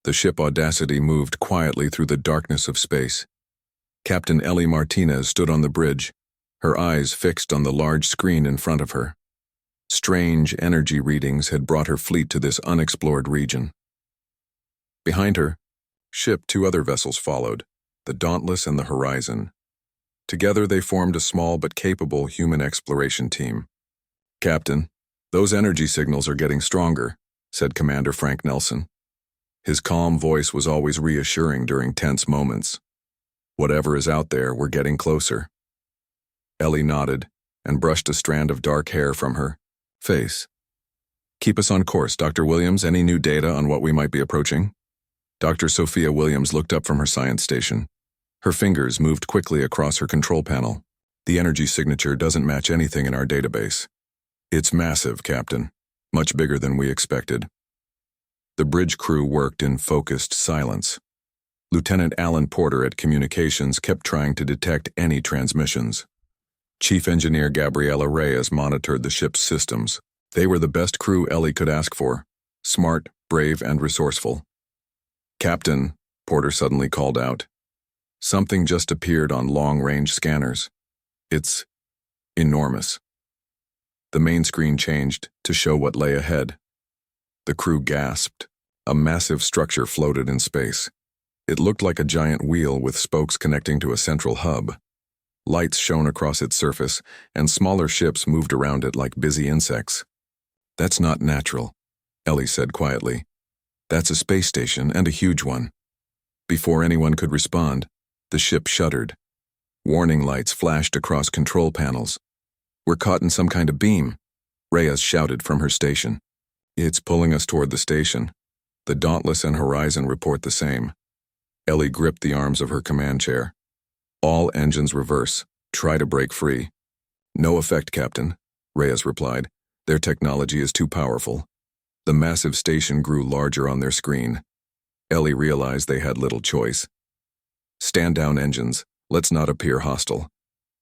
The ship Audacity moved quietly through the darkness of space. Captain Ellie Martinez stood on the bridge, her eyes fixed on the large screen in front of her. Strange energy readings had brought her fleet to this unexplored region. Behind her, two other vessels followed, the Dauntless and the Horizon. Together they formed a small but capable human exploration team. "Captain, those energy signals are getting stronger," said Commander Frank Nelson. His calm voice was always reassuring during tense moments. "Whatever is out there, we're getting closer." Ellie nodded and brushed a strand of dark hair from her face. "Keep us on course, Dr. Williams. Any new data on what we might be approaching?" Dr. Sophia Williams looked up from her science station. Her fingers moved quickly across her control panel. "The energy signature doesn't match anything in our database." "It's massive, Captain. Much bigger than we expected." The bridge crew worked in focused silence. Lieutenant Alan Porter at Communications kept trying to detect any transmissions. Chief Engineer Gabriela Reyes monitored the ship's systems. They were the best crew Ellie could ask for. Smart, brave, and resourceful. "Captain," Porter suddenly called out. "Something just appeared on long-range scanners. It's enormous." The main screen changed to show what lay ahead. The crew gasped. A massive structure floated in space. It looked like a giant wheel with spokes connecting to a central hub. Lights shone across its surface, and smaller ships moved around it like busy insects. "That's not natural," Ellie said quietly. "That's a space station, and a huge one." Before anyone could respond, the ship shuddered. Warning lights flashed across control panels. "We're caught in some kind of beam," Reyes shouted from her station. "It's pulling us toward the station. The Dauntless and Horizon report the same." Ellie gripped the arms of her command chair. "All engines reverse. Try to break free." "No effect, Captain," Reyes replied. "Their technology is too powerful." The massive station grew larger on their screen. Ellie realized they had little choice. "Stand down, engines. Let's not appear hostile.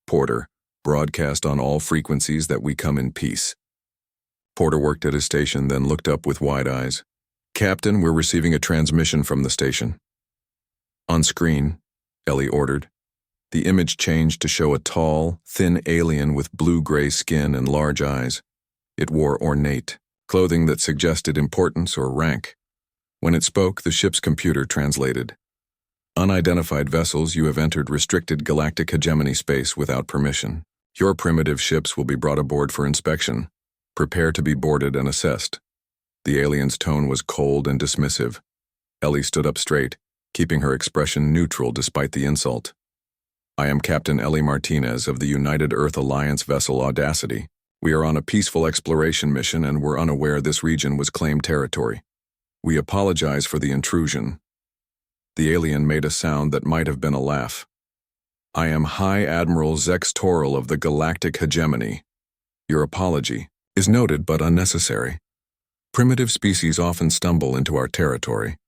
Porter, broadcast on all frequencies that we come in peace." Porter worked at his station, then looked up with wide eyes. "Captain, we're receiving a transmission from the station." On screen, Ellie ordered. The image changed to show a tall, thin alien with blue-gray skin and large eyes. It wore ornate clothing that suggested importance or rank. When it spoke, the ship's computer translated. "Unidentified vessels, you have entered restricted galactic hegemony space without permission. Your primitive ships will be brought aboard for inspection. Prepare to be boarded and assessed." The alien's tone was cold and dismissive. Ellie stood up straight, keeping her expression neutral despite the insult. "I am Captain Ellie Martinez of the United Earth Alliance vessel Audacity. We are on a peaceful exploration mission and were unaware this region was claimed territory. We apologize for the intrusion." The alien made a sound that might have been a laugh. "I am High Admiral Zex Toral of the Galactic Hegemony. Your apology is noted but unnecessary. Primitive species often stumble into our territory.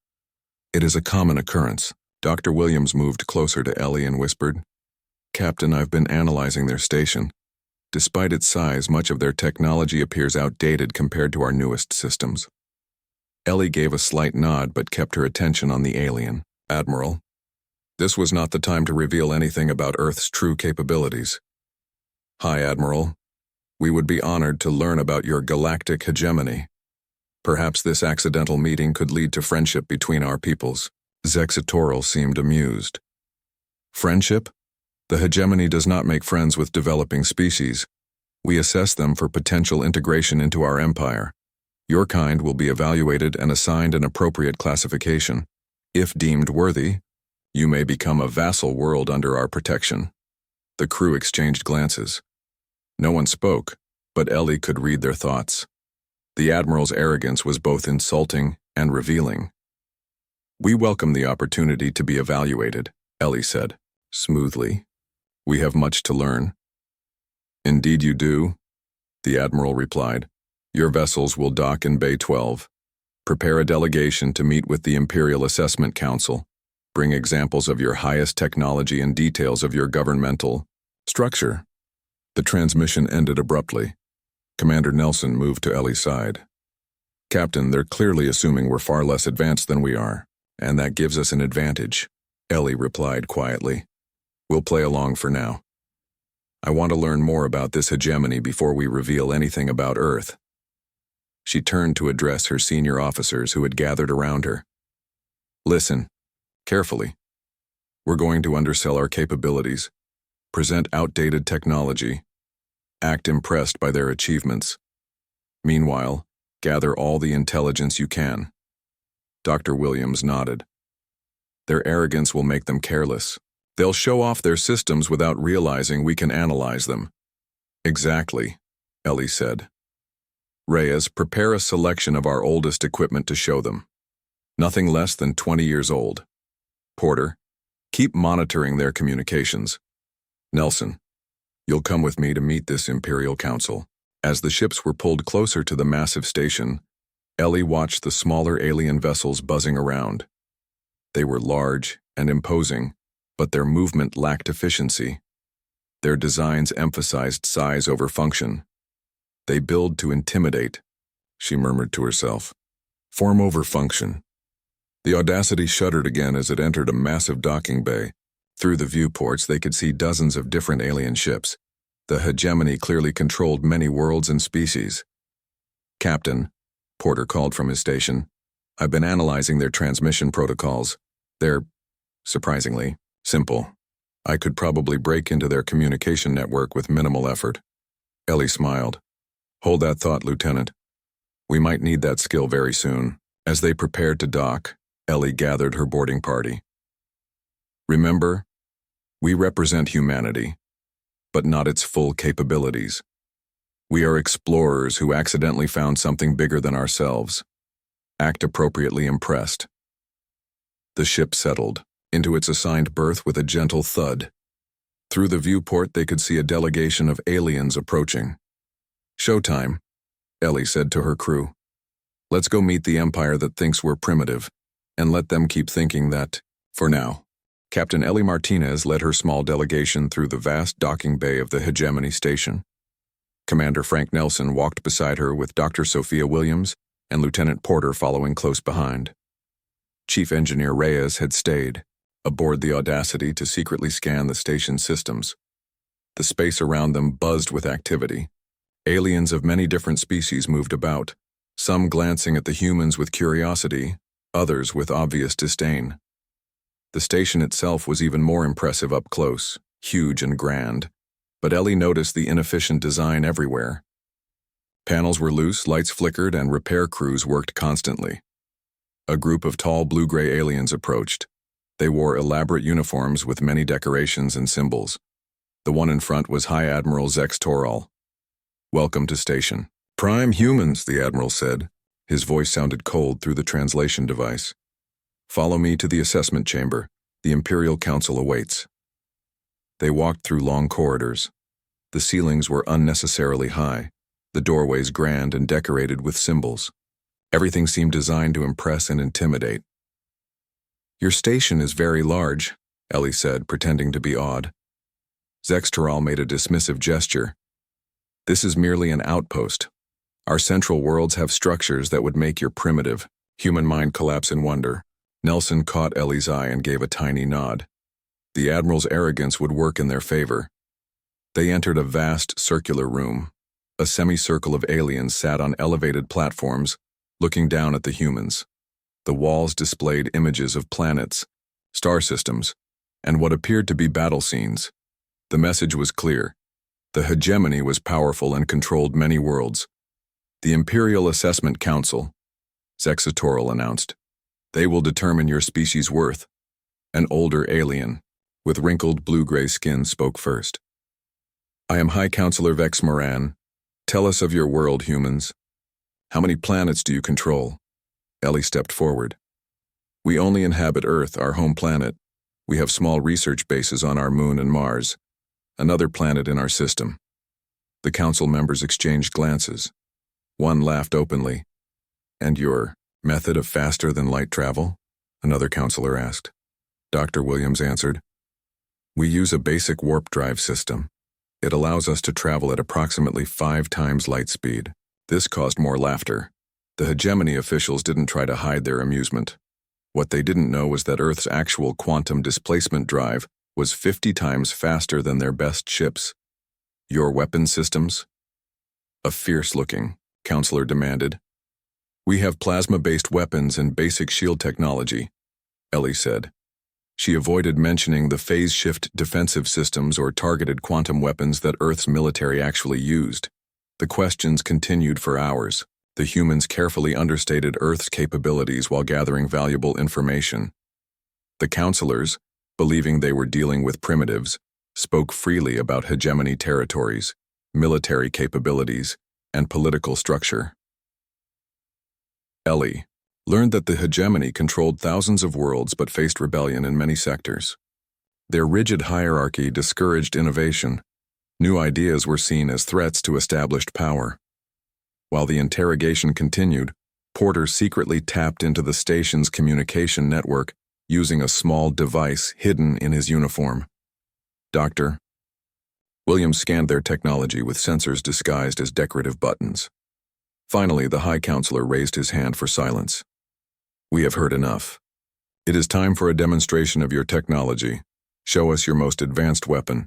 It is a common occurrence." Dr. Williams moved closer to Ellie and whispered, "Captain, I've been analyzing their station. Despite its size, much of their technology appears outdated compared to our newest systems." Ellie gave a slight nod but kept her attention on the alien. "Admiral, this was not the time to reveal anything about Earth's true capabilities." "Hi, Admiral. We would be honored to learn about your galactic hegemony. Perhaps this accidental meeting could lead to friendship between our peoples." Zexitoral seemed amused. "Friendship? The hegemony does not make friends with developing species. We assess them for potential integration into our empire. Your kind will be evaluated and assigned an appropriate classification. If deemed worthy, you may become a vassal world under our protection." The crew exchanged glances. No one spoke, but Ellie could read their thoughts. The Admiral's arrogance was both insulting and revealing. "We welcome the opportunity to be evaluated," Ellie said, smoothly. "We have much to learn." "Indeed you do," the Admiral replied. "Your vessels will dock in Bay 12. Prepare a delegation to meet with the Imperial Assessment Council. Bring examples of your highest technology and details of your governmental structure." The transmission ended abruptly. Commander Nelson moved to Ellie's side. "Captain, they're clearly assuming we're far less advanced than we are. and that gives us an advantage, Ellie replied quietly. We'll play along for now. I want to learn more about this hegemony before we reveal anything about Earth. She turned to address her senior officers who had gathered around her. Listen, carefully. We're going to undersell our capabilities, present outdated technology, act impressed by their achievements. Meanwhile, gather all the intelligence you can. Dr. Williams nodded. Their arrogance will make them careless. They'll show off their systems without realizing we can analyze them. Exactly, Ellie said. Reyes, prepare a selection of our oldest equipment to show them. Nothing less than 20 years old. Porter, keep monitoring their communications. Nelson, you'll come with me to meet this Imperial Council. As the ships were pulled closer to the massive station, Ellie watched the smaller alien vessels buzzing around. They were large and imposing, but their movement lacked efficiency. Their designs emphasized size over function. They build to intimidate, she murmured to herself. Form over function. The Audacity shuddered again as it entered a massive docking bay. Through the viewports, they could see dozens of different alien ships. The hegemony clearly controlled many worlds and species. Captain, Porter called from his station, I've been analyzing their transmission protocols. They're, surprisingly, simple. I could probably break into their communication network with minimal effort. Ellie smiled. Hold that thought, Lieutenant. We might need that skill very soon. As they prepared to dock, Ellie gathered her boarding party. Remember, we represent humanity, but not its full capabilities. We are explorers who accidentally found something bigger than ourselves. Act appropriately impressed. The ship settled into its assigned berth with a gentle thud. Through the viewport, they could see a delegation of aliens approaching. Showtime, Ellie said to her crew. Let's go meet the empire that thinks we're primitive, and let them keep thinking that, for now. Captain Ellie Martinez led her small delegation through the vast docking bay of the Hegemony Station. Commander Frank Nelson walked beside her with Dr. Sophia Williams and Lieutenant Porter following close behind. Chief Engineer Reyes had stayed, aboard the Audacity to secretly scan the station's systems. The space around them buzzed with activity. Aliens of many different species moved about, some glancing at the humans with curiosity, others with obvious disdain. The station itself was even more impressive up close, huge and grand, but Ellie noticed the inefficient design everywhere. Panels were loose, lights flickered, and repair crews worked constantly. A group of tall blue-gray aliens approached. They wore elaborate uniforms with many decorations and symbols. The one in front was High Admiral Zex Toral. Welcome to station. Prime humans, the Admiral said. His voice sounded cold through the translation device. Follow me to the assessment chamber. The Imperial Council awaits. They walked through long corridors. The ceilings were unnecessarily high, the doorways grand and decorated with symbols. Everything seemed designed to impress and intimidate. Your station is very large, Ellie said, pretending to be awed. Zex Toral made a dismissive gesture. This is merely an outpost. Our central worlds have structures that would make your primitive, human mind collapse in wonder. Nelson caught Ellie's eye and gave a tiny nod. The Admiral's arrogance would work in their favor. They entered a vast circular room. A semicircle of aliens sat on elevated platforms, looking down at the humans. The walls displayed images of planets, star systems, and what appeared to be battle scenes. The message was clear. The hegemony was powerful and controlled many worlds. The Imperial Assessment Council, Zex Toral announced. They will determine your species' worth. An older alien, with wrinkled blue-gray skin, spoke first. I am High Counselor Vex Moran. Tell us of your world, humans. How many planets do you control? Ellie stepped forward. We only inhabit Earth, our home planet. We have small research bases on our moon and Mars, another planet in our system. The council members exchanged glances. One laughed openly. And your method of faster-than-light travel? Another counselor asked. Dr. Williams answered. We use a basic warp drive system. It allows us to travel at approximately 5 times light speed. This caused more laughter. The hegemony officials didn't try to hide their amusement. What they didn't know was that Earth's actual quantum displacement drive was 50 times faster than their best ships. Your weapon systems? A fierce-looking counselor demanded. We have plasma-based weapons and basic shield technology, Ellie said. She avoided mentioning the phase-shift defensive systems or targeted quantum weapons that Earth's military actually used. The questions continued for hours. The humans carefully understated Earth's capabilities while gathering valuable information. The counselors, believing they were dealing with primitives, spoke freely about hegemony territories, military capabilities, and political structure. Ellie learned that the hegemony controlled thousands of worlds but faced rebellion in many sectors. Their rigid hierarchy discouraged innovation. New ideas were seen as threats to established power. While the interrogation continued, Porter secretly tapped into the station's communication network using a small device hidden in his uniform. Doctor. Williams scanned their technology with sensors disguised as decorative buttons. Finally, the High Counselor raised his hand for silence. We have heard enough. It is time for a demonstration of your technology. Show us your most advanced weapon.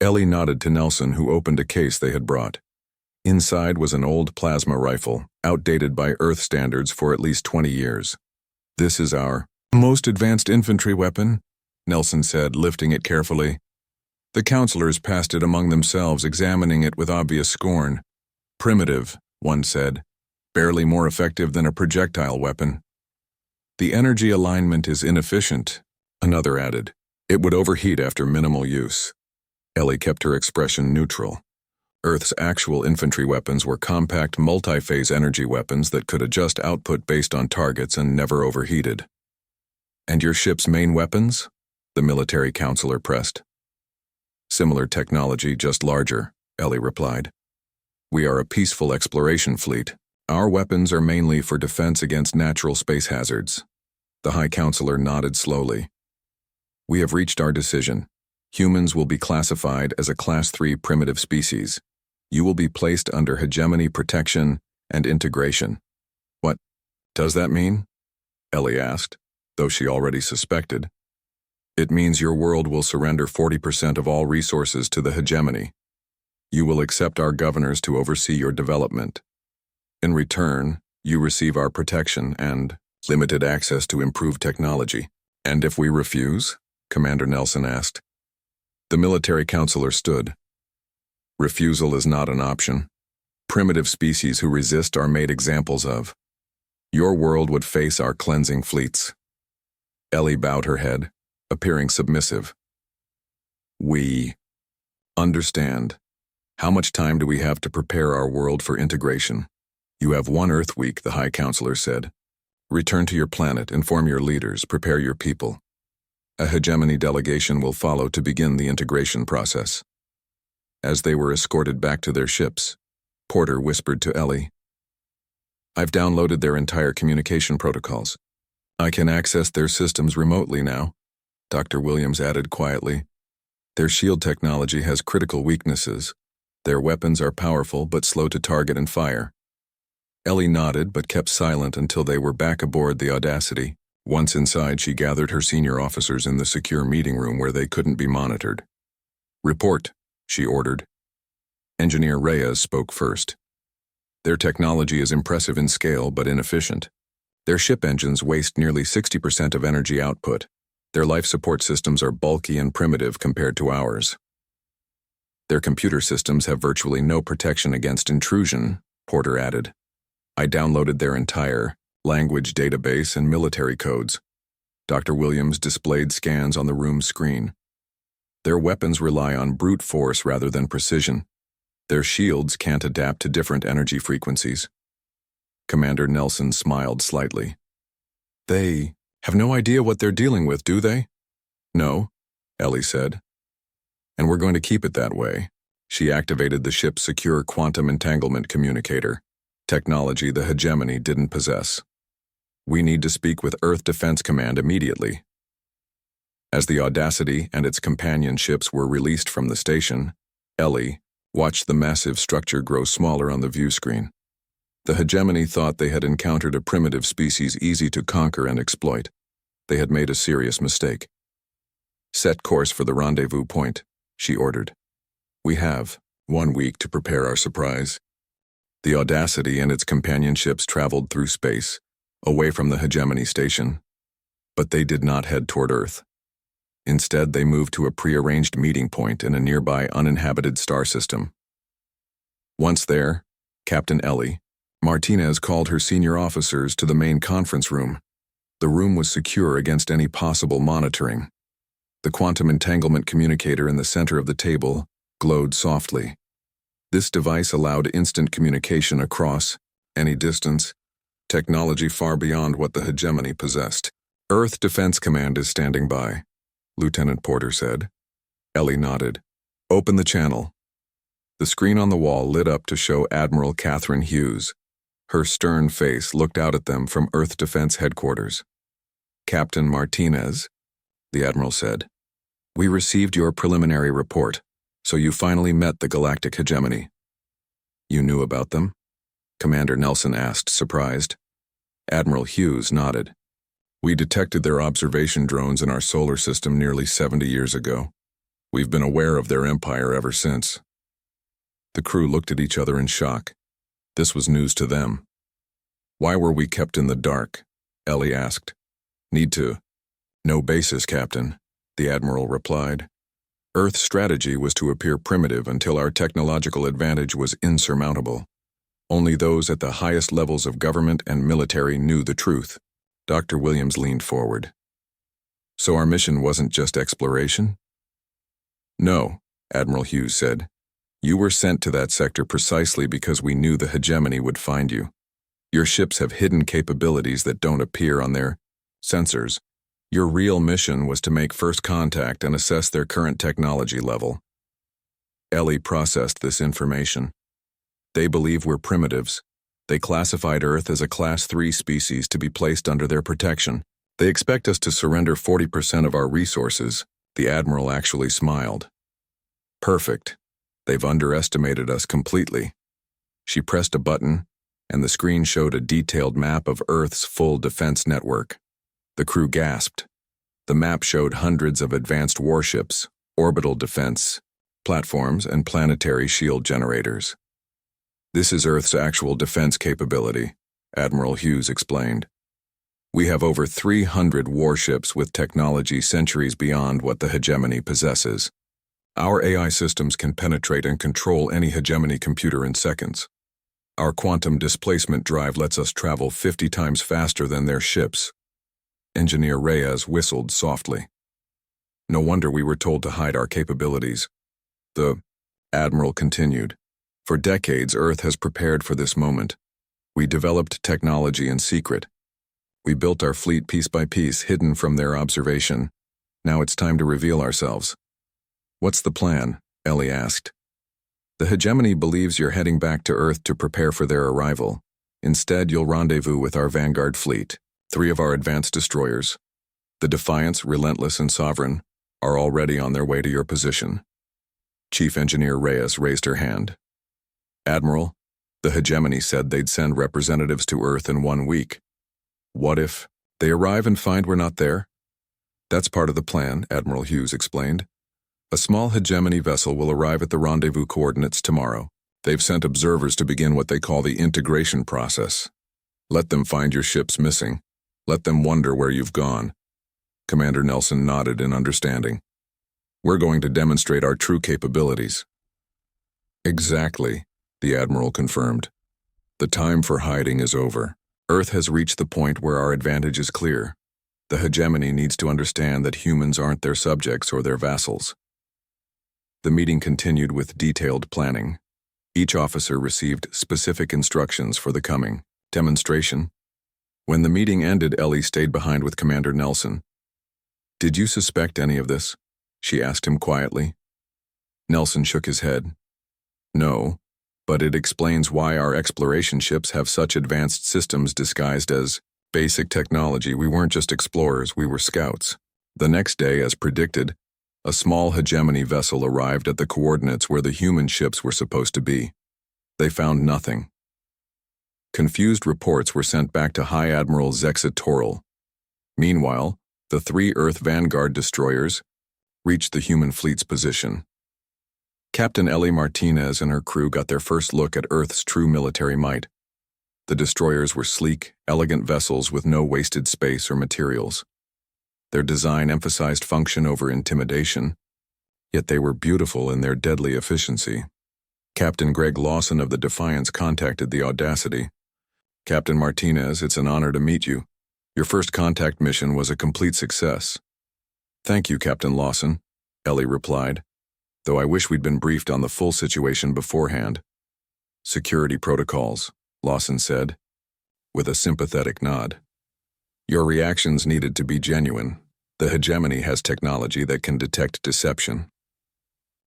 Ellie nodded to Nelson, who opened a case they had brought. Inside was an old plasma rifle, outdated by Earth standards for at least 20 years. This is our most advanced infantry weapon, Nelson said, lifting it carefully. The counselors passed it among themselves, examining it with obvious scorn. Primitive, one said. Barely more effective than a projectile weapon. The energy alignment is inefficient, another added. It would overheat after minimal use. Ellie kept her expression neutral. Earth's actual infantry weapons were compact, multi-phase energy weapons that could adjust output based on targets and never overheated. And your ship's main weapons? The military counselor pressed. Similar technology, just larger, Ellie replied. We are a peaceful exploration fleet. Our weapons are mainly for defense against natural space hazards. The High Counselor nodded slowly. We have reached our decision. Humans will be classified as a Class 3 primitive species. You will be placed under hegemony protection and integration. What does that mean? Ellie asked, though she already suspected. It means your world will surrender 40% of all resources to the hegemony. You will accept our governors to oversee your development. In return, you receive our protection and limited access to improved technology. And if we refuse? Commander Nelson asked. The military counselor stood. Refusal is not an option. Primitive species who resist are made examples of. Your world would face our cleansing fleets. Ellie bowed her head, appearing submissive. We understand. How much time do we have to prepare our world for integration? You have 1 Earth week, the High Counselor said. Return to your planet, inform your leaders, prepare your people. A hegemony delegation will follow to begin the integration process. As they were escorted back to their ships, Porter whispered to Ellie. I've downloaded their entire communication protocols. I can access their systems remotely now, Dr. Williams added quietly. Their shield technology has critical weaknesses. Their weapons are powerful but slow to target and fire. Ellie nodded but kept silent until they were back aboard the Audacity. Once inside, she gathered her senior officers in the secure meeting room where they couldn't be monitored. Report, she ordered. Engineer Reyes spoke first. Their technology is impressive in scale but inefficient. Their ship engines waste nearly 60% of energy output. Their life support systems are bulky and primitive compared to ours. Their computer systems have virtually no protection against intrusion, Porter added. I downloaded their entire language database and military codes. Dr. Williams displayed scans on the room's screen. Their weapons rely on brute force rather than precision. Their shields can't adapt to different energy frequencies. Commander Nelson smiled slightly. They have no idea what they're dealing with, do they? No, Ellie said. And we're going to keep it that way. She activated the ship's secure quantum entanglement communicator, technology the hegemony didn't possess. We need to speak with Earth Defense Command immediately. As the Audacity and its companion ships were released from the station, Ellie watched the massive structure grow smaller on the view screen. The hegemony thought they had encountered a primitive species easy to conquer and exploit. They had made a serious mistake. "Set course for the rendezvous point," she ordered. "We have 1 week to prepare our surprise." The Audacity and its companion ships traveled through space, away from the hegemony station. But they did not head toward Earth. Instead, they moved to a prearranged meeting point in a nearby uninhabited star system. Once there, Captain Ellie Martinez called her senior officers to the main conference room. The room was secure against any possible monitoring. The quantum entanglement communicator in the center of the table glowed softly. This device allowed instant communication across any distance, technology far beyond what the hegemony possessed. "Earth Defense Command is standing by," Lieutenant Porter said. Ellie nodded. "Open the channel." The screen on the wall lit up to show Admiral Catherine Hughes. Her stern face looked out at them from Earth Defense Headquarters. "Captain Martinez," the Admiral said, "we received your preliminary report, so you finally met the Galactic hegemony." "You knew about them?" Commander Nelson asked, surprised. Admiral Hughes nodded. "We detected their observation drones in our solar system nearly 70 years ago. We've been aware of their empire ever since." The crew looked at each other in shock. This was news to them. "Why were we kept in the dark?" Ellie asked. "Need to." "No basis, Captain," the Admiral replied. "Earth's strategy was to appear primitive until our technological advantage was insurmountable. Only those at the highest levels of government and military knew the truth." Dr. Williams leaned forward. "So our mission wasn't just exploration?" "No," Admiral Hughes said. "You were sent to that sector precisely because we knew the hegemony would find you. Your ships have hidden capabilities that don't appear on their sensors. Your real mission was to make first contact and assess their current technology level." Ellie processed this information. "They believe we're primitives. They classified Earth as a Class 3 species to be placed under their protection. They expect us to surrender 40% of our resources." The Admiral actually smiled. "Perfect. They've underestimated us completely." She pressed a button, and the screen showed a detailed map of Earth's full defense network. The crew gasped. The map showed hundreds of advanced warships, orbital defense platforms, and planetary shield generators. "This is Earth's actual defense capability," Admiral Hughes explained. "We have over 300 warships with technology centuries beyond what the hegemony possesses. Our AI systems can penetrate and control any hegemony computer in seconds. Our quantum displacement drive lets us travel 50 times faster than their ships." Engineer Reyes whistled softly. "No wonder we were told to hide our capabilities." The Admiral continued. "For decades, Earth has prepared for this moment. We developed technology in secret. We built our fleet piece by piece, hidden from their observation. Now it's time to reveal ourselves." "What's the plan?" Ellie asked. "The hegemony believes you're heading back to Earth to prepare for their arrival. Instead, you'll rendezvous with our Vanguard fleet, 3 of our advanced destroyers. The Defiance, Relentless, and Sovereign are already on their way to your position." Chief Engineer Reyes raised her hand. "Admiral, the hegemony said they'd send representatives to Earth in 1 week. What if they arrive and find we're not there?" "That's part of the plan," Admiral Hughes explained. "A small hegemony vessel will arrive at the rendezvous coordinates tomorrow. They've sent observers to begin what they call the integration process. Let them find your ships missing. Let them wonder where you've gone." Commander Nelson nodded in understanding. "We're going to demonstrate our true capabilities." "Exactly," the Admiral confirmed. "The time for hiding is over. Earth has reached the point where our advantage is clear. The hegemony needs to understand that humans aren't their subjects or their vassals." The meeting continued with detailed planning. Each officer received specific instructions for the coming demonstration. When the meeting ended, Ellie stayed behind with Commander Nelson. "Did you suspect any of this?" she asked him quietly. Nelson shook his head. "No, but it explains why our exploration ships have such advanced systems disguised as basic technology. We weren't just explorers, we were scouts." The next day, as predicted, a small hegemony vessel arrived at the coordinates where the human ships were supposed to be. They found nothing. Confused reports were sent back to High Admiral Zexa Toril. Meanwhile, The 3 Earth Vanguard destroyers reached the human fleet's position. Captain Ellie Martinez and her crew got their first look at Earth's true military might. The destroyers were sleek, elegant vessels with no wasted space or materials. Their design emphasized function over intimidation, yet they were beautiful in their deadly efficiency. Captain Greg Lawson of the Defiance contacted the Audacity. "Captain Martinez, it's an honor to meet you. Your first contact mission was a complete success." "Thank you, Captain Lawson," Ellie replied, "though I wish we'd been briefed on the full situation beforehand." "Security protocols," Lawson said, with a sympathetic nod. "Your reactions needed to be genuine. The hegemony has technology that can detect deception."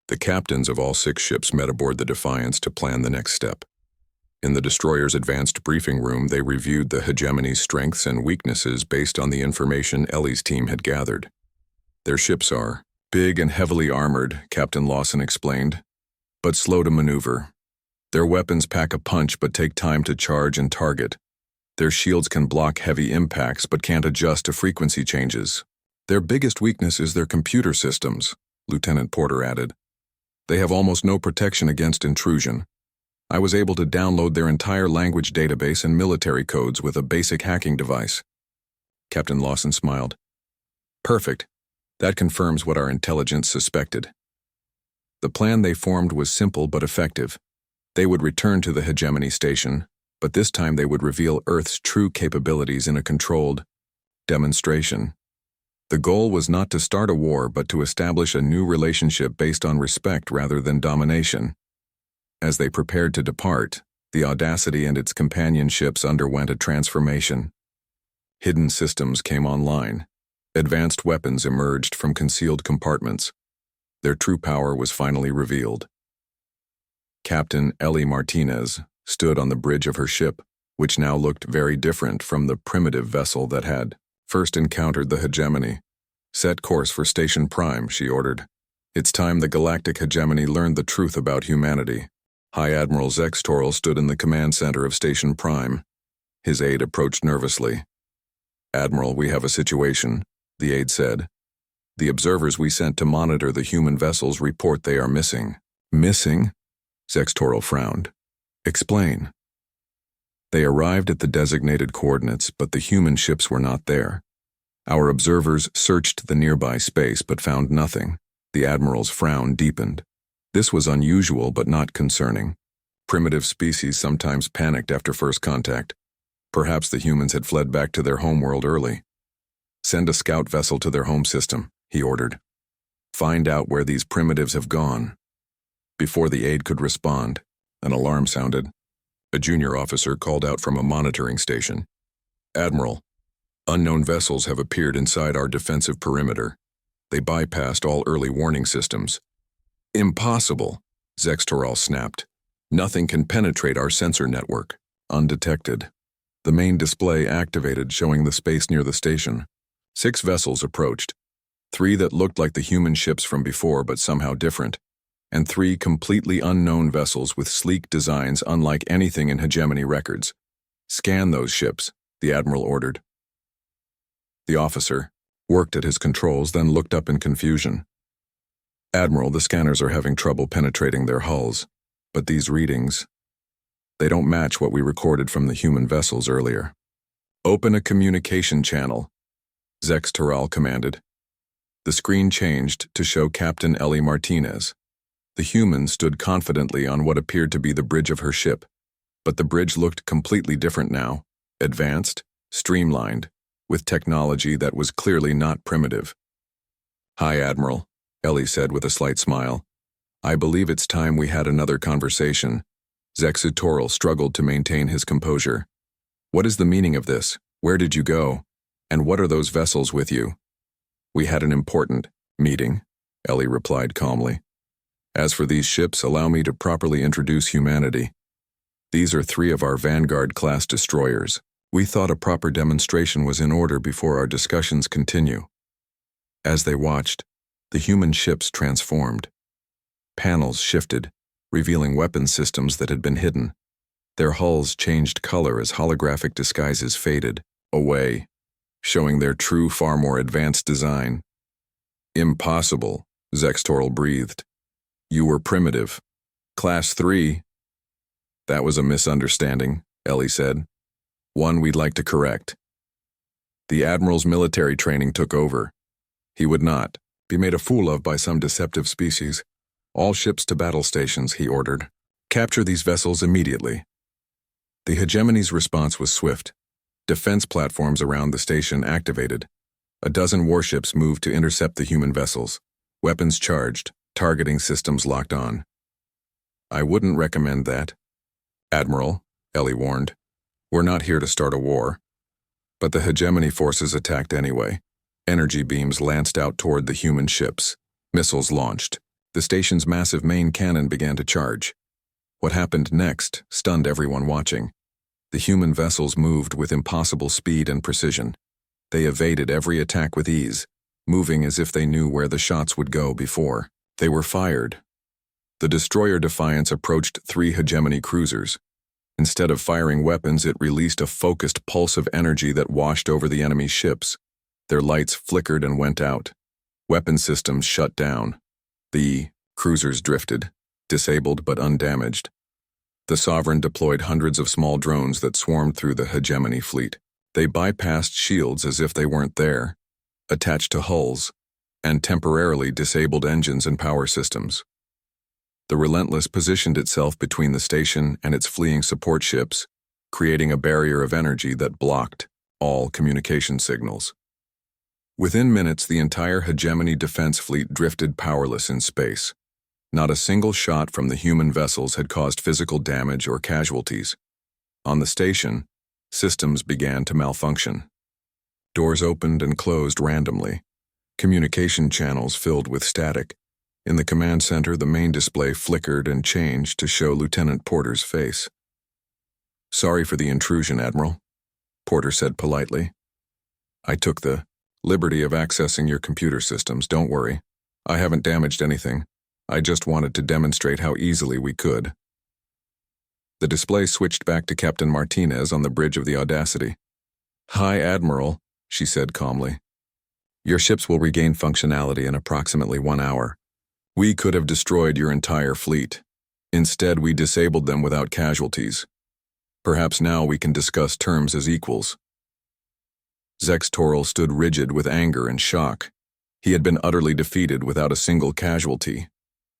The captains of all 6 ships met aboard the Defiance to plan the next step. In the destroyer's advanced briefing room, they reviewed the hegemony's strengths and weaknesses based on the information Ellie's team had gathered. "Their ships are big and heavily armored," Captain Lawson explained, "but slow to maneuver. Their weapons pack a punch but take time to charge and target. Their shields can block heavy impacts but can't adjust to frequency changes. Their biggest weakness is their computer systems," Lieutenant Porter added. "They have almost no protection against intrusion. I was able to download their entire language database and military codes with a basic hacking device." Captain Lawson smiled. "Perfect. That confirms what our intelligence suspected." The plan they formed was simple but effective. They would return to the hegemony station, but this time they would reveal Earth's true capabilities in a controlled demonstration. The goal was not to start a war, but to establish a new relationship based on respect rather than domination. As they prepared to depart, the Audacity and its companion ships underwent a transformation. Hidden systems came online. Advanced weapons emerged from concealed compartments. Their true power was finally revealed. Captain Ellie Martinez stood on the bridge of her ship, which now looked very different from the primitive vessel that had first encountered the hegemony. "Set course for Station Prime," she ordered. "It's time the Galactic hegemony learned the truth about humanity." High Admiral Zex Toril stood in the command center of Station Prime. His aide approached nervously. "Admiral, we have a situation," the aide said. "The observers we sent to monitor the human vessels report they are missing." "Missing?" Zex Toril frowned. "Explain." "They arrived at the designated coordinates, but the human ships were not there. Our observers searched the nearby space but found nothing." The Admiral's frown deepened. This was unusual but not concerning. Primitive species sometimes panicked after first contact. Perhaps the humans had fled back to their homeworld early. "Send a scout vessel to their home system," he ordered. "Find out where these primitives have gone." Before the aide could respond, an alarm sounded. A junior officer called out from a monitoring station. "Admiral, unknown vessels have appeared inside our defensive perimeter. They bypassed all early warning systems." "Impossible," Zex Toril snapped. "Nothing can penetrate our sensor network." Undetected. The main display activated, showing the space near the station. 6 vessels approached. 3 that looked like the human ships from before but somehow different, and 3 completely unknown vessels with sleek designs unlike anything in hegemony records. "Scan those ships," the Admiral ordered. The officer worked at his controls, then looked up in confusion. "Admiral, the scanners are having trouble penetrating their hulls, but these readings, they don't match what we recorded from the human vessels earlier." "Open a communication channel," Zex Toril commanded. The screen changed to show Captain Ellie Martinez. The human stood confidently on what appeared to be the bridge of her ship, but the bridge looked completely different now, advanced, streamlined, with technology that was clearly not primitive. "Hi, Admiral," Ellie said with a slight smile. "I believe it's time we had another conversation." Zex Toril struggled to maintain his composure. "What is the meaning of this? Where did you go? And what are those vessels with you?" "We had an important meeting," Ellie replied calmly. "As for these ships, allow me to properly introduce humanity. These are 3 of our Vanguard-class destroyers. We thought a proper demonstration was in order before our discussions continue." As they watched, the human ships transformed. Panels shifted, revealing weapon systems that had been hidden. Their hulls changed color as holographic disguises faded away, showing their true, far more advanced design. Impossible, Zextoril breathed. You were primitive. Class 3. That was a misunderstanding, Ellie said. One we'd like to correct. The Admiral's military training took over. He would not be made a fool of by some deceptive species. All ships to battle stations, he ordered. Capture these vessels immediately. The hegemony's response was swift. Defense platforms around the station activated. A dozen warships moved to intercept the human vessels. Weapons charged, targeting systems locked on. I wouldn't recommend that. Admiral, Ellie warned. We're not here to start a war. But the hegemony forces attacked anyway. Energy beams lanced out toward the human ships. Missiles launched. The station's massive main cannon began to charge. What happened next stunned everyone watching. The human vessels moved with impossible speed and precision. They evaded every attack with ease, moving as if they knew where the shots would go before they were fired. The destroyer Defiance approached 3 hegemony cruisers. Instead of firing weapons, it released a focused pulse of energy that washed over the enemy's ships. Their lights flickered and went out. Weapon systems shut down. The cruisers drifted, disabled but undamaged. The Sovereign deployed hundreds of small drones that swarmed through the hegemony fleet. They bypassed shields as if they weren't there, attached to hulls, and temporarily disabled engines and power systems. The Relentless positioned itself between the station and its fleeing support ships, creating a barrier of energy that blocked all communication signals. Within minutes, the entire hegemony defense fleet drifted powerless in space. Not a single shot from the human vessels had caused physical damage or casualties. On the station, systems began to malfunction. Doors opened and closed randomly. Communication channels filled with static. In the command center, the main display flickered and changed to show Lieutenant Porter's face. Sorry for the intrusion, Admiral, Porter said politely. I took the liberty of accessing your computer systems, don't worry. I haven't damaged anything. I just wanted to demonstrate how easily we could. The display switched back to Captain Martinez on the bridge of the Audacity. Hi, Admiral, she said calmly. Your ships will regain functionality in approximately 1 hour. We could have destroyed your entire fleet. Instead, we disabled them without casualties. Perhaps now we can discuss terms as equals. Zextoril stood rigid with anger and shock. He had been utterly defeated without a single casualty.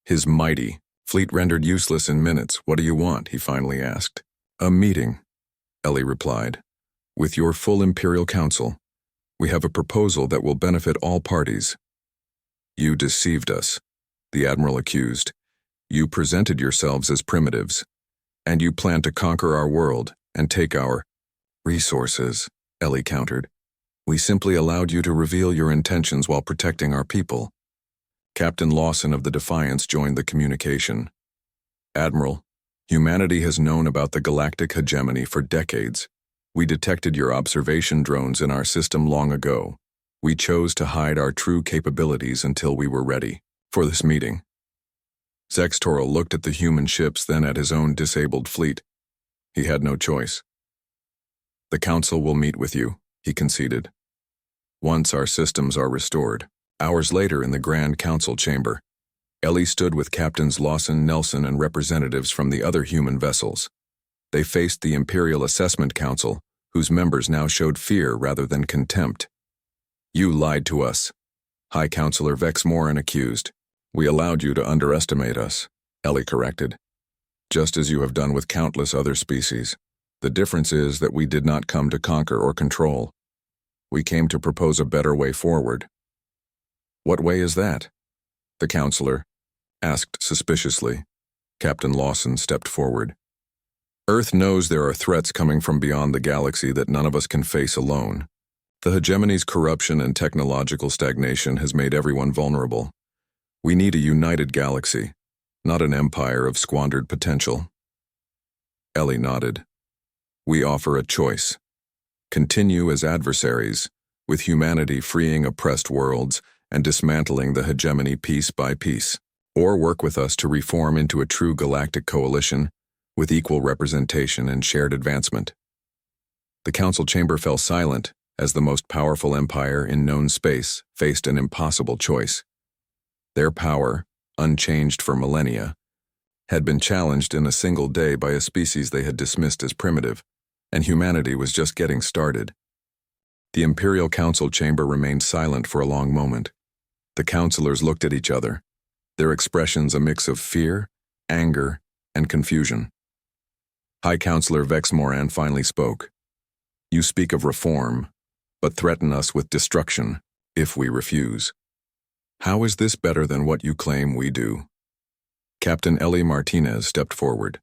His mighty fleet rendered useless in minutes. What do you want? He finally asked. A meeting, Ellie replied. With your full Imperial Council. We have a proposal that will benefit all parties. You deceived us, the Admiral accused. You presented yourselves as primitives, and you plan to conquer our world and take our resources, Ellie countered. We simply allowed you to reveal your intentions while protecting our people. Captain Lawson of the Defiance joined the communication. Admiral, humanity has known about the galactic hegemony for decades. We detected your observation drones in our system long ago. We chose to hide our true capabilities until we were ready for this meeting. Zextoril looked at the human ships, then at his own disabled fleet. He had no choice. The Council will meet with you, he conceded. Once our systems are restored. Hours later in the Grand Council chamber, Ellie stood with Captains Lawson, Nelson, and representatives from the other human vessels. They faced the Imperial Assessment Council, whose members now showed fear rather than contempt. You lied to us, High Counselor Vexmoran accused. We allowed you to underestimate us, Ellie corrected. Just as you have done with countless other species. The difference is that we did not come to conquer or control. We came to propose a better way forward. What way is that? The counselor asked suspiciously. Captain Lawson stepped forward. Earth knows there are threats coming from beyond the galaxy that none of us can face alone. The hegemony's corruption and technological stagnation has made everyone vulnerable. We need a united galaxy, not an empire of squandered potential. Ellie nodded. We offer a choice. Continue as adversaries, with humanity freeing oppressed worlds and dismantling the hegemony piece by piece, or work with us to reform into a true galactic coalition with equal representation and shared advancement. The council chamber fell silent as the most powerful empire in known space, faced an impossible choice. Their power, unchanged for millennia, had been challenged in a single day by a species they had dismissed as primitive, and humanity was just getting started. The Imperial Council chamber remained silent for a long moment. The councilors looked at each other, their expressions a mix of fear, anger, and confusion. High Counselor Vex Moran finally spoke. "You speak of reform, but threaten us with destruction if we refuse. How is this better than what you claim we do?" Captain Ellie Martinez stepped forward.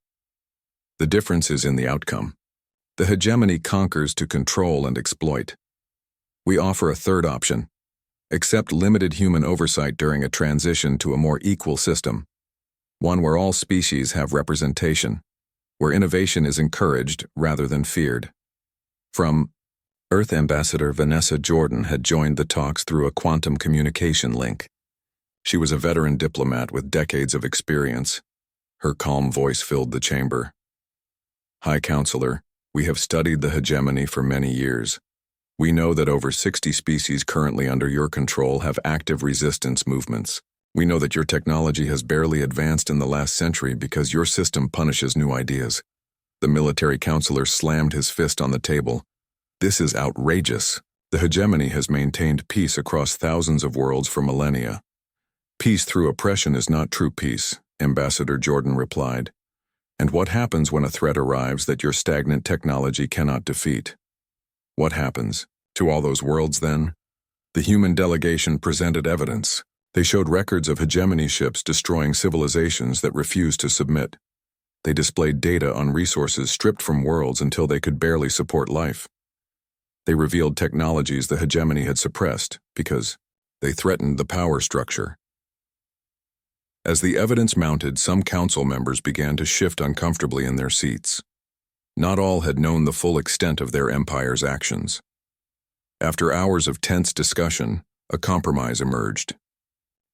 "The difference is in the outcome. The hegemony conquers to control and exploit. We offer a third option. Accept limited human oversight during a transition to a more equal system, one where all species have representation, where innovation is encouraged rather than feared." From Earth Ambassador Vanessa Jordan had joined the talks through a quantum communication link. She was a veteran diplomat with decades of experience. Her calm voice filled the chamber. "High Counselor, we have studied the hegemony for many years. We know that over 60 species currently under your control have active resistance movements. We know that your technology has barely advanced in the last century because your system punishes new ideas." The military counselor slammed his fist on the table. "This is outrageous. The hegemony has maintained peace across thousands of worlds for millennia." "Peace through oppression is not true peace," Ambassador Jordan replied. "And what happens when a threat arrives that your stagnant technology cannot defeat? What happens to all those worlds then?" The human delegation presented evidence. They showed records of hegemony ships destroying civilizations that refused to submit. They displayed data on resources stripped from worlds until they could barely support life. They revealed technologies the hegemony had suppressed because they threatened the power structure. As the evidence mounted, some council members began to shift uncomfortably in their seats. Not all had known the full extent of their empire's actions. After hours of tense discussion, a compromise emerged.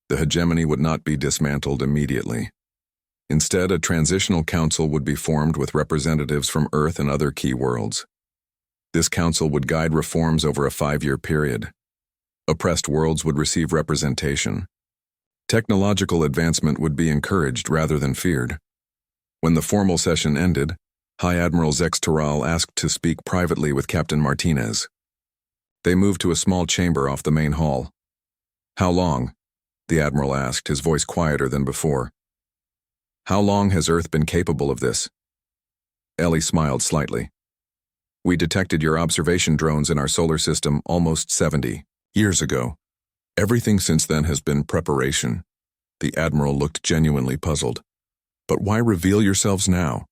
The hegemony would not be dismantled immediately. Instead, a transitional council would be formed with representatives from Earth and other key worlds. This council would guide reforms over a 5-year period. Oppressed worlds would receive representation. Technological advancement would be encouraged rather than feared. When the formal session ended, High Admiral Zex Taral asked to speak privately with Captain Martinez. They moved to a small chamber off the main hall. "How long?" the Admiral asked, his voice quieter than before. "How long has Earth been capable of this?" Ellie smiled slightly. "We detected your observation drones in our solar system almost 70 years ago. Everything since then has been preparation." The Admiral looked genuinely puzzled. "But why reveal yourselves now?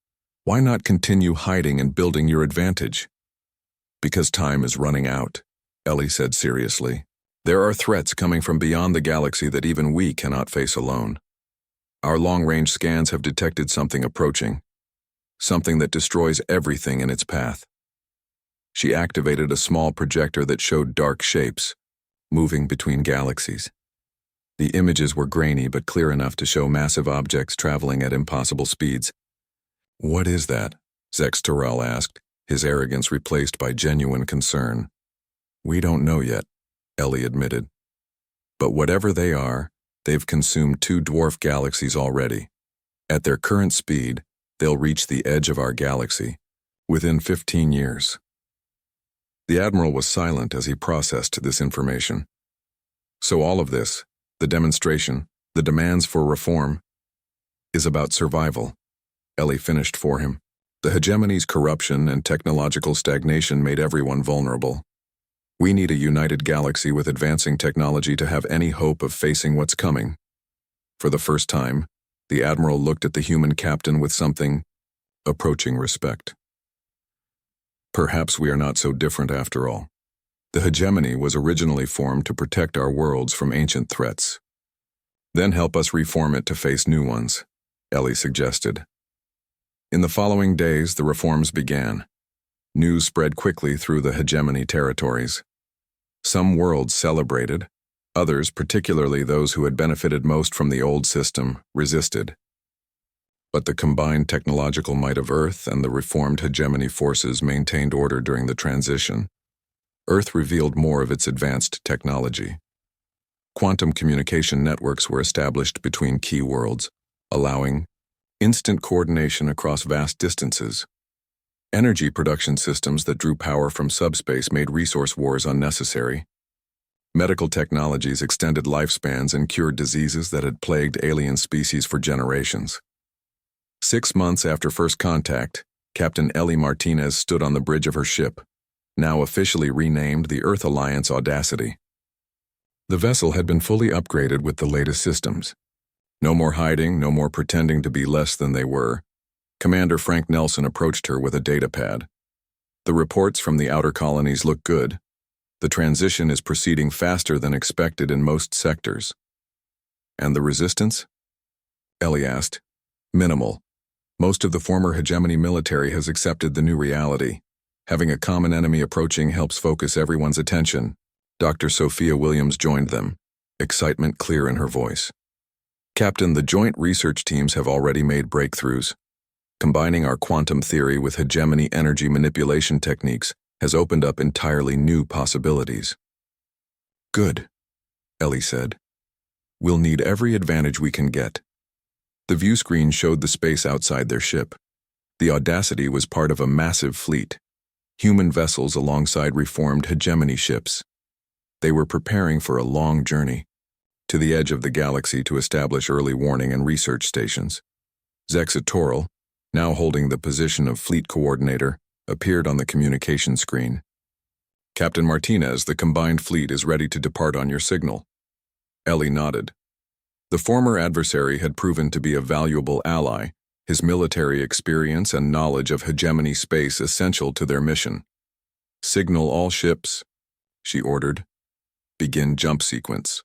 Why not continue hiding and building your advantage?" "Because time is running out," Ellie said seriously. "There are threats coming from beyond the galaxy that even we cannot face alone. Our long-range scans have detected something approaching, something that destroys everything in its path." She activated a small projector that showed dark shapes, moving between galaxies. The images were grainy but clear enough to show massive objects traveling at impossible speeds. "What is that?" Zex Taral asked, his arrogance replaced by genuine concern. "We don't know yet," Ellie admitted. "But whatever they are, they've consumed 2 dwarf galaxies already. At their current speed, they'll reach the edge of our galaxy within 15 years. The Admiral was silent as he processed this information. "So all of this, the demonstration, the demands for reform, is about survival," Ellie finished for him. "The hegemony's corruption and technological stagnation made everyone vulnerable. We need a united galaxy with advancing technology to have any hope of facing what's coming." For the first time, the Admiral looked at the human captain with something approaching respect. "Perhaps we are not so different after all. The hegemony was originally formed to protect our worlds from ancient threats. Then help us reform it to face new ones," Ellie suggested. In the following days, the reforms began. News spread quickly through the hegemony territories. Some worlds celebrated, others, particularly those who had benefited most from the old system, resisted. But the combined technological might of Earth and the reformed hegemony forces maintained order during the transition. Earth revealed more of its advanced technology. Quantum communication networks were established between key worlds, allowing instant coordination across vast distances. Energy production systems that drew power from subspace made resource wars unnecessary. Medical technologies extended lifespans and cured diseases that had plagued alien species for generations. 6 months after first contact, Captain Ellie Martinez stood on the bridge of her ship, now officially renamed the Earth Alliance Audacity. The vessel had been fully upgraded with the latest systems. No more hiding, no more pretending to be less than they were. Commander Frank Nelson approached her with a datapad. The reports from the outer colonies look good. The transition is proceeding faster than expected in most sectors. And the resistance? Ellie asked. Minimal. Most of the former hegemony military has accepted the new reality. Having a common enemy approaching helps focus everyone's attention. Dr. Sophia Williams joined them, excitement clear in her voice. Captain, the joint research teams have already made breakthroughs. Combining our quantum theory with hegemony energy manipulation techniques has opened up entirely new possibilities. Good, Ellie said. We'll need every advantage we can get. The view screen showed the space outside their ship. The Audacity was part of a massive fleet, human vessels alongside reformed hegemony ships. They were preparing for a long journey to the edge of the galaxy to establish early warning and research stations. Zexatoril, now holding the position of fleet coordinator, appeared on the communication screen. Captain Martinez, the combined fleet is ready to depart on your signal. Ellie nodded. The former adversary had proven to be a valuable ally, his military experience and knowledge of hegemony space essential to their mission. Signal all ships, she ordered. Begin jump sequence.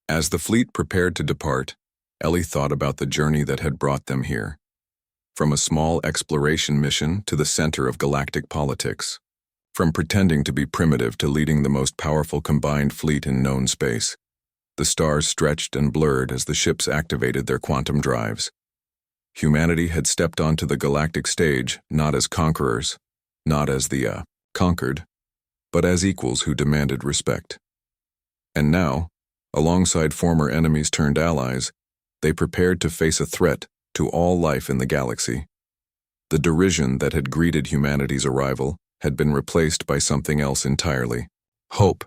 As the fleet prepared to depart, Ellie thought about the journey that had brought them here. From a small exploration mission to the center of galactic politics. From pretending to be primitive to leading the most powerful combined fleet in known space. The stars stretched and blurred as the ships activated their quantum drives. Humanity had stepped onto the galactic stage not as conquerors, not as the conquered, but as equals who demanded respect. And now, alongside former enemies turned allies, they prepared to face a threat to all life in the galaxy. The derision that had greeted humanity's arrival had been replaced by something else entirely. Hope.